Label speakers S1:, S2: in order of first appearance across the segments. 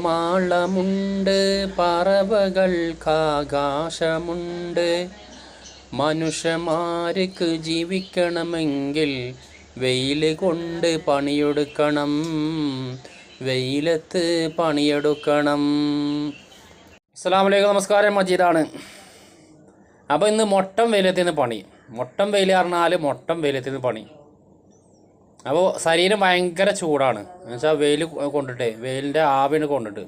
S1: മാളമുണ്ട്, പറവകൾക്കാകാശമുണ്ട്. മനുഷ്യന്മാർക്ക് ജീവിക്കണമെങ്കിൽ വെയിൽ കൊണ്ട് പണിയെടുക്കണം, വെയിലത്ത് പണിയെടുക്കണം. അസ്സലാമു അലൈക്കും, നമസ്കാരം, മജീദാണ്. അപ്പോൾ ഇന്ന് മൊട്ടം വെയിലത്തിന് പണി. മൊട്ടം വെയിൽ പറഞ്ഞാൽ മൊട്ടം വെയിലത്തിന് പണി. അപ്പോൾ ശരീരം ഭയങ്കര ചൂടാണ് എന്നുവെച്ചാൽ വെയിൽ കൊണ്ടിട്ട്, വെയിലിൻ്റെ ആവിന് കൊണ്ടിട്ട്.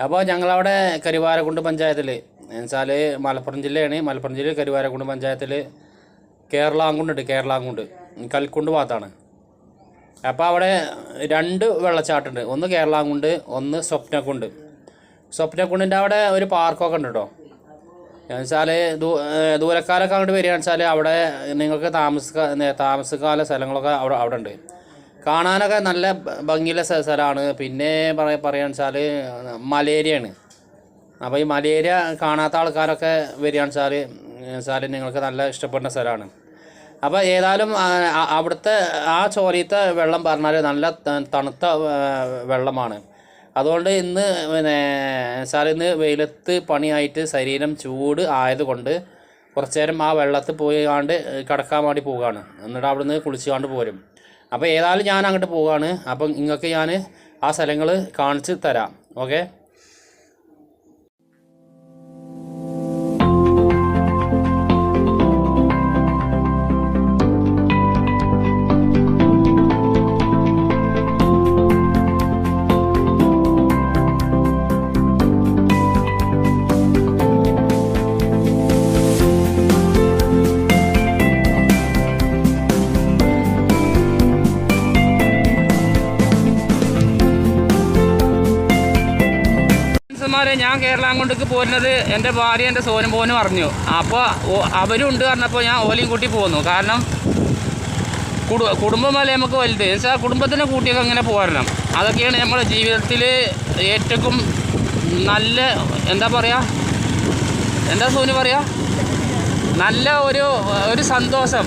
S1: അപ്പോൾ ഞങ്ങളവിടെ കരുവാരക്കുണ്ട് പഞ്ചായത്തിൽ എന്നുവെച്ചാൽ മലപ്പുറം ജില്ലയാണ്. മലപ്പുറം ജില്ലയിൽ കരുവാരക്കുണ്ട് പഞ്ചായത്തിൽ കേരളാങ്കുണ്ട്, കേരളാങ്കുണ്ട് കൽക്കുണ്ട് ഭാഗത്താണ്. അപ്പോൾ അവിടെ 2 വെള്ളച്ചാട്ടമുണ്ട്. ഒന്ന് കേരളാങ്കുണ്ട്, ഒന്ന് സ്വപ്നക്കുണ്ട്. സ്വപ്നക്കുണ്ടിൻ്റെ അവിടെ ഒരു പാർക്കൊക്കെ ഉണ്ട് കേട്ടോ. എന്നുവെച്ചാൽ ദൂരക്കാരൊക്കെ അങ്ങോട്ട് വരികയാണെന്ന് വെച്ചാൽ അവിടെ നിങ്ങൾക്ക് താമസിക്കാനുള്ള സ്ഥലങ്ങളൊക്കെ അവിടെ ഉണ്ട്. കാണാനൊക്കെ നല്ല ഭംഗിയുള്ള സ്ഥലമാണ്. പിന്നെ പറയുകയാണെന്ന് വെച്ചാൽ മലേരിയയാണ്. അപ്പോൾ ഈ മലേരിയ കാണാത്ത ആൾക്കാരൊക്കെ വരികയാണെന്ന് വെച്ചാൽ നിങ്ങൾക്ക് നല്ല ഇഷ്ടപ്പെടുന്ന സ്ഥലമാണ്. അപ്പോൾ ഏതായാലും അവിടുത്തെ ആ ചോരത്തെ വെള്ളം പറഞ്ഞാൽ നല്ല തണുത്ത വെള്ളമാണ്. അതുകൊണ്ട് ഇന്ന് ഇന്ന് വെയിലത്ത് പണിയായിട്ട് ശരീരം ചൂട് ആയതുകൊണ്ട് കുറച്ച് നേരം ആ വെള്ളത്തിൽ പോയാണ്ട് കിടക്കാൻ വേണ്ടി പോവുകയാണ്. എന്നിട്ട് അവിടെ നിന്ന് കുളിച്ചുകൊണ്ട് പോരും. അപ്പോൾ ഏതായാലും ഞാൻ അങ്ങോട്ട് പോവുകയാണ്. അപ്പം നിങ്ങൾക്ക് ഞാൻ ആ സ്ഥലങ്ങൾ കാണിച്ച് തരാം. ഓക്കെ. ഞാൻ കേരളാങ്കുണ്ടേക്ക് പോരുന്നത് എൻ്റെ ഭാര്യ എൻ്റെ സോനും പോനും അറിഞ്ഞു. അപ്പോൾ അവരും ഉണ്ട് പറഞ്ഞപ്പോൾ ഞാൻ ഓലയും കൂട്ടി പോന്നു. കാരണം കുടുംബമല്ലേ നമുക്ക് വലുത്. എന്നുവെച്ചാൽ കുടുംബത്തിനെ കൂട്ടിയൊക്കെ അങ്ങനെ പോരണം. അതൊക്കെയാണ് നമ്മുടെ ജീവിതത്തിൽ ഏറ്റവും നല്ല എന്താ പറയുക, എന്താ സോന് പറയുക, നല്ല ഒരു സന്തോഷം.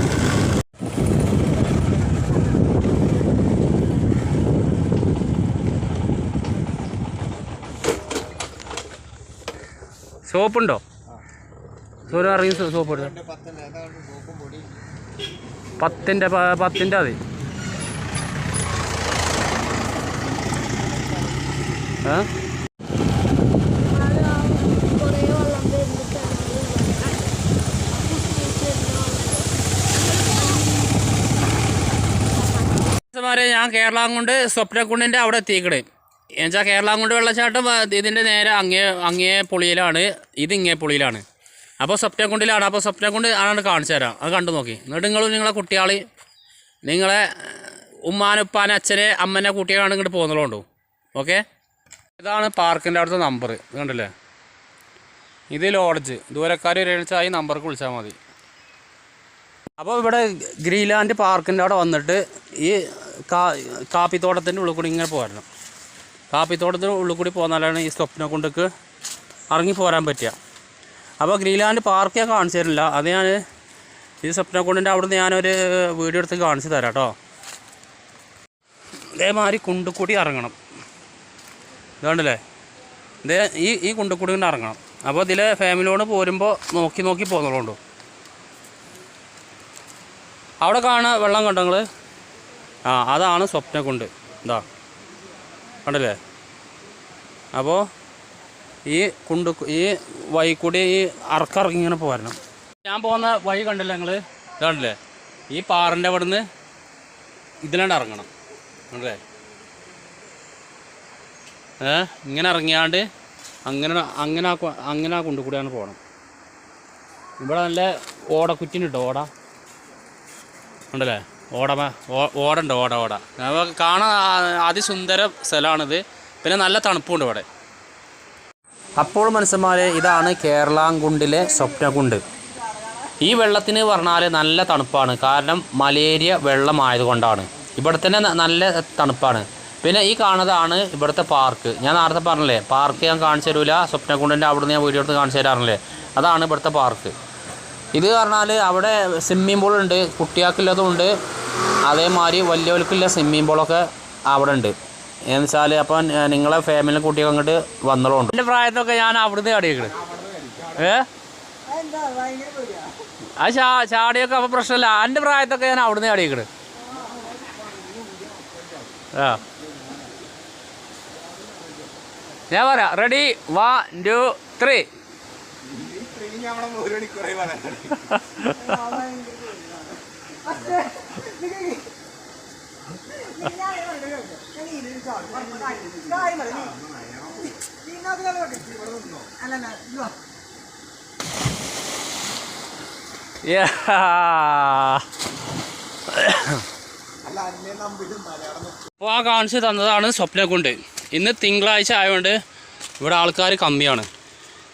S1: സോപ്പുണ്ടോ? സോന് ഇറങ്ങി സോപ്പ് എടുത്തു. 10ൻ്റെ അത് ഞാൻ കേരളാങ്കുണ്ട് സ്വപ്നക്കുണ്ടിൻ്റെ അവിടെ എത്തിക്കണേ. എന്നുവെച്ചാൽ കേരളാങ്കുണ്ട് വെള്ളച്ചാട്ടം ഇതിൻ്റെ നേരെ അങ്ങേ പൊളിയിലാണ്, ഇത് ഇങ്ങേ പൊളിയിലാണ്. അപ്പോൾ സ്വപ്നക്കുണ്ടിലാണ്. അപ്പോൾ സ്വപ്നക്കുണ്ട് ആണ് കാണിച്ചു തരാം. അത് കണ്ടു നോക്കി. എന്നിട്ട് നിങ്ങളെ കുട്ടികൾ നിങ്ങളെ ഉമ്മാനുപ്പാനെ അച്ഛനെ അമ്മനെ കുട്ടികളാണ് ഇങ്ങോട്ട് പോകുന്നുള്ളൂ. ഓക്കെ. ഇതാണ് പാർക്കിൻ്റെ അവിടുത്തെ നമ്പർ. ഇത് കണ്ടില്ലേ, ഇത് ലോഡ്ജ്. ദൂരക്കാർ വരികയാണെന്ന് ഈ നമ്പർക്ക് വിളിച്ചാൽ മതി. അപ്പോൾ ഇവിടെ ഗ്രീൻലാൻഡ് പാർക്കിൻ്റെ അവിടെ വന്നിട്ട് ഈ കാപ്പിത്തോട്ടത്തിൻ്റെ ഉള്ളിൽ കൂടി ഇങ്ങനെ പോരണം. കാപ്പിത്തോട്ടത്തിന് ഉള്ളിൽ കൂടി പോന്നാലാണ് ഈ സ്വപ്നക്കുണ്ടേക്ക് ഇറങ്ങി പോരാൻ പറ്റുക. അപ്പോൾ ഗ്രീൻലാൻഡ് പാർക്ക് ഞാൻ കാണിച്ചു തരില്ല. അത് ഞാൻ ഈ സ്വപ്നക്കുണ്ടിൻ്റെ അവിടെ നിന്ന് ഞാനൊരു വീഡിയോ എടുത്ത് കാണിച്ചു തരാം കേട്ടോ. ഇതേമാതിരി കുണ്ടുകൂടി ഇറങ്ങണം. ഇതുകൊണ്ടല്ലേ, ഈ കുണ്ടുകൂടി കൊണ്ട് ഇറങ്ങണം. അപ്പോൾ ഇതിലെ ഫാമിലിയോട് പോരുമ്പോൾ നോക്കി പോകുന്നുള്ളൂ. അവിടെ കാണുന്ന വെള്ളം കണ്ടോ നിങ്ങൾ? അതാണ് സ്വപ്നക്കുണ്ട്. ഇതാ കണ്ടല്ലേ. അപ്പോൾ ഈ വഴി കൂടി ഈ ഇറങ്ങി ഇങ്ങനെ പോരണം. ഞാൻ പോകുന്ന വഴി കണ്ടില്ല നിങ്ങൾ? ഇതാണല്ലേ, ഈ പാറിൻ്റെ അവിടെ നിന്ന് ഇതിലാണ്ട് ഇറങ്ങണം. കണ്ടല്ലേ, ഇങ്ങനെ ഇറങ്ങിയാണ്ട് അങ്ങനെ ആ കുണ്ടുകൂടിയാണ് പോകണം. ഇവിടെ നല്ല ഓടക്കുറ്റിനുണ്ടോ? ഓട ഉണ്ടല്ലേ, ഓടുണ്ട്. ഓട നമുക്ക് കാണാൻ അതിസുന്ദര സ്ഥലമാണിത്. പിന്നെ നല്ല തണുപ്പുണ്ട് ഇവിടെ. അപ്പോൾ മനുഷ്യന്മാരെ, ഇതാണ് കേരളാങ്കുണ്ടിലെ സ്വപ്നക്കുണ്ട്. ഈ വെള്ളത്തിന് പറഞ്ഞാൽ നല്ല തണുപ്പാണ്. കാരണം മലേരിയ വെള്ളമായതുകൊണ്ടാണ്. ഇവിടെ തന്നെ നല്ല തണുപ്പാണ്. പിന്നെ ഈ കാണുന്നതാണ് ഇവിടുത്തെ പാർക്ക്. ഞാൻ നേരത്തെ പറഞ്ഞില്ലേ, പാർക്ക് ഞാൻ കാണിച്ചു തരില്ല. സ്വപ്നക്കുണ്ടിൻ്റെ അവിടെ നിന്ന് ഞാൻ വീഡിയോ എടുത്ത് കാണിച്ചു തരാറില്ലേ, അതാണ് ഇവിടുത്തെ പാർക്ക്. ഇത് പറഞ്ഞാൽ അവിടെ സ്വിമ്മിംഗ് പൂളുണ്ട്, കുട്ടികൾക്കുള്ളതുണ്ട്. അതേമാതിരി വലിയവർക്കുള്ള സ്വിമ്മിംഗ് പൂളൊക്കെ അവിടെ ഉണ്ട്. എന്ന് വെച്ചാൽ അപ്പം നിങ്ങളെ ഫാമിലി കുട്ടികൾ അങ്ങോട്ട് വന്നോളുണ്ട്. എൻ്റെ പ്രായത്തൊക്കെ ഞാൻ അവിടുന്ന് ചാടിയേക്കണ്. അത് ചാടിയൊക്കെ അപ്പം പ്രശ്നമില്ല. എൻ്റെ പ്രായത്തൊക്കെ ഞാൻ അവിടുന്ന് ചാടിയേക്കണ്. ഞാൻ പറയാം. റെഡി 1 2 3. അപ്പോൾ ആ കാണിച്ച് തന്നതാണ് സ്വപ്നക്കുണ്ട്. ഇന്ന് തിങ്കളാഴ്ച ആയതുകൊണ്ട് ഇവിടെ ആൾക്കാർ കമ്മിയാണ്.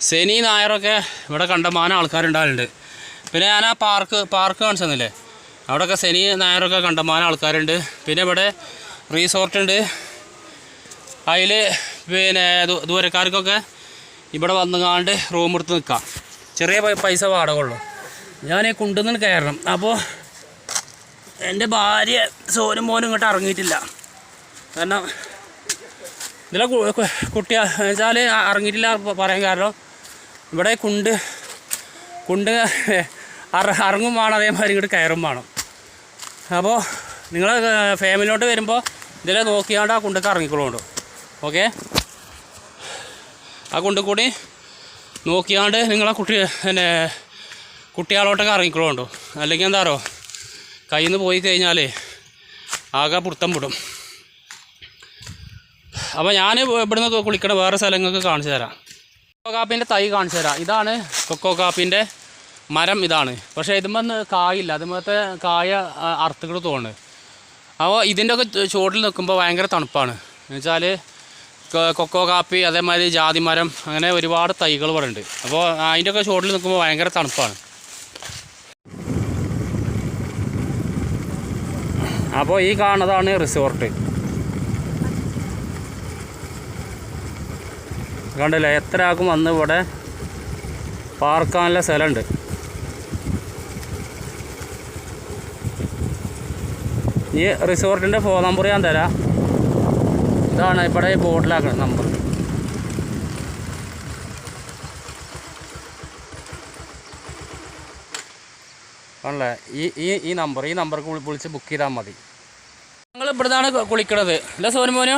S1: ശനി ഞായറൊക്കെ ഇവിടെ കണ്ടമാനം ആൾക്കാരുണ്ടാകുന്നുണ്ട്. പിന്നെ ഞാൻ ആ പാർക്ക് കാണിച്ചു തന്നില്ലേ, അവിടെയൊക്കെ ശനി ഞായറൊക്കെ കണ്ടമാനം ആൾക്കാരുണ്ട്. പിന്നെ ഇവിടെ റിസോർട്ടുണ്ട്. അതിൽ പിന്നെ ദൂരക്കാർക്കൊക്കെ ഇവിടെ വന്നുകാണ്ട് റൂം എടുത്ത് നിൽക്കാം. ചെറിയ പൈസ വാടക ഉള്ളൂ. ഞാൻ ഈ കുണ്ടുനിന്ന് കയറണം. അപ്പോൾ എൻ്റെ ഭാര്യ സോനും മോനും ഇങ്ങോട്ട് ഇറങ്ങിയിട്ടില്ല. കാരണം ഇതിലെ കുട്ടികൾ വെച്ചാൽ ഇറങ്ങിയിട്ടില്ല പറയാൻ കാരണം ഇവിടെ കുണ്ട് ഇറങ്ങും വേണം, അതേമാതിരി ഇങ്ങോട്ട് കയറും വേണം. അപ്പോൾ നിങ്ങൾ ഫാമിലിയോട്ട് വരുമ്പോൾ ഇതിലെ നോക്കിയാണ്ട് ആ കുണ്ടൊക്കെ ഇറങ്ങിക്കൊള്ളുണ്ടോ. ഓക്കെ, ആ കുണ്ടിൽ കൂടി നോക്കിയാണ്ട് നിങ്ങളെ കുട്ടികളോട്ടൊക്കെ ഇറങ്ങിക്കൊള്ളുണ്ടോ. അല്ലെങ്കിൽ എന്താറോ കയ്യിൽ നിന്ന് പോയി കഴിഞ്ഞാൽ ആകെ പുറത്തം വിടും. അപ്പോൾ ഞാൻ ഇവിടുന്ന് കുളിക്കണ വേറെ സ്ഥലങ്ങൾക്ക് കാണിച്ചു തരാം. കൊക്കോ കാപ്പിൻ്റെ തൈ കാണിച്ചു തരാം. ഇതാണ് കൊക്കോ കാപ്പിൻ്റെ മരം. ഇതാണ്. പക്ഷേ ഇതുമ്പോൾ കായില്ല. അതുമ്പോഴത്തെ കായ അറുത്തുകൾ തോന്നുന്നു. അപ്പോൾ ഇതിൻ്റെയൊക്കെ ചുവട്ടിൽ നിൽക്കുമ്പോൾ ഭയങ്കര തണുപ്പാണ്. എന്നുവെച്ചാൽ കൊക്കോ കാപ്പി, അതേമാതിരി ജാതിമരം, അങ്ങനെ ഒരുപാട് തൈകൾ ഇവിടെ ഉണ്ട്. അപ്പോൾ അതിൻ്റെയൊക്കെ ചുവട്ടിൽ നിൽക്കുമ്പോൾ ഭയങ്കര തണുപ്പാണ്. അപ്പോൾ ഈ കാണുന്നതാണ് റിസോർട്ട്. കണ്ടില്ലേ, എത്ര ആൾക്കും വന്ന് ഇവിടെ പാർക്കാനുള്ള സ്ഥലമുണ്ട്. ഈ റിസോർട്ടിൻ്റെ ഫോൺ നമ്പർ ഞാൻ തരാം. ഇതാണ് ഇവിടെ ഈ ബോർഡിലാക്കണം നമ്പർ. ആണല്ലേ, ഈ നമ്പർക്ക് വിളിച്ച് ബുക്ക് ചെയ്താൽ മതി. ഞങ്ങൾ ഇവിടുന്നാണ് കുളിക്കണത്. അല്ല സോനും മോനോ?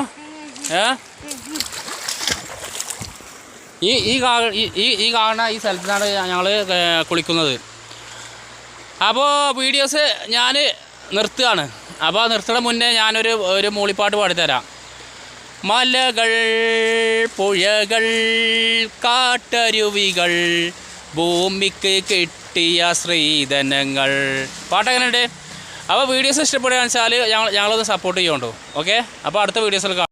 S1: ഈ കാണുന്ന ഈ സ്ഥലത്താണ് ഞങ്ങൾ കുളിക്കുന്നത്. അപ്പോൾ വീഡിയോസ് ഞാൻ നിർത്തുകയാണ്. അപ്പോൾ നിർത്തുന്ന മുന്നേ ഞാനൊരു മൂളിപ്പാട്ട് പാടിത്തരാം. മലകൾ, പുഴകൾ, കാട്ടരുവികൾ, ഭൂമിക്ക് കിട്ടിയ ശ്രീധനങ്ങൾ. പാട്ടെങ്ങനെയുണ്ട്? അപ്പോൾ വീഡിയോസ് ഇഷ്ടപ്പെടുകയാണെന്ന് വെച്ചാൽ ഞങ്ങളൊന്ന് സപ്പോർട്ട് ചെയ്യുന്നുണ്ടോ. ഓക്കെ, അപ്പോൾ അടുത്ത വീഡിയോസിൽ കാണാം.